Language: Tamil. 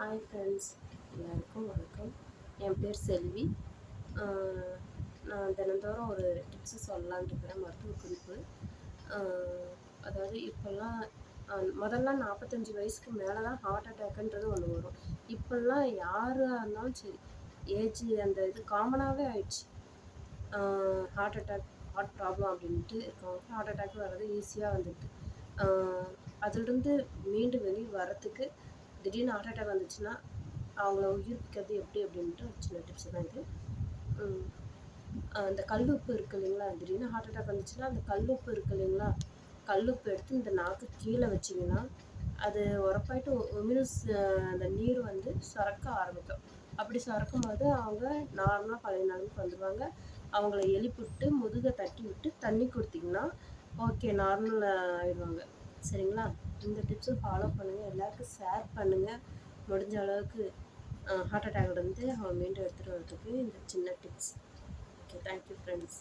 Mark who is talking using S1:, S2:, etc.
S1: ஹாய் ஃப்ரெண்ட்ஸ், எல்லாருக்கும் வணக்கம். என் பேர் செல்வி. நான் தினந்தோறும் ஒரு டிப்ஸு சொல்லலான்ட்டு இருக்கிறேன், மருத்துவ குறிப்பு. அதாவது இப்போல்லாம் முதல்லாம் 45 வயசுக்கு மேலே தான் ஹார்ட் அட்டாக்குன்றது ஒன்று வரும். இப்போல்லாம் யாராக இருந்தாலும் சரி, ஏஜ் அந்த இது காமனாகவே ஆயிடுச்சு. ஹார்ட் அட்டாக், ஹார்ட் ப்ராப்ளம் அப்படின்ட்டு இருக்கவங்க ஹார்ட் அட்டாக் வர்றது ஈஸியாக வந்துடுது. அதிலிருந்து மீண்டு வெளியே வரத்துக்கு திடீர்னு ஹார்ட் அட்டாக் வந்துச்சுன்னா அவங்கள உயிர்ப்பிக்கிறது எப்படி அப்படின்ட்டு ஒரு சின்ன டிப்ஸ் தான் இது. அந்த கல்லுப்பு இருக்குது இல்லைங்களா, திடீர்னு ஹார்ட் அட்டாக் வந்துச்சுன்னா அந்த கல்லுப்பு இருக்குது இல்லைங்களா, கல்லுப்பு எடுத்து இந்த நாக்கு கீழே வச்சிங்கன்னா அது உரப்பாயிட்டு உமிழ்ஸ் அந்த நீர் வந்து சுரக்க ஆரம்பிக்கும். அப்படி சுரக்கும் போது அவங்க நார்மலாக பழைய நிலைமைக்கு வந்துடுவாங்க. அவங்கள எழுப்பிவிட்டு முதுகை தட்டி விட்டு தண்ணி கொடுத்திங்கன்னா ஓகே, நார்மல் ஆயிடுவாங்க. சரிங்களா? இந்த டிப்ஸும் ஃபாலோ பண்ணுங்கள், எல்லாருக்கும் ஷேர் பண்ணுங்கள். முடிஞ்ச அளவுக்கு ஹார்ட் அட்டாக்லேருந்து அவங்க மீண்டு எடுத்துகிட்டு வரதுக்கு இந்த சின்ன டிப்ஸ். Okay, thank you friends.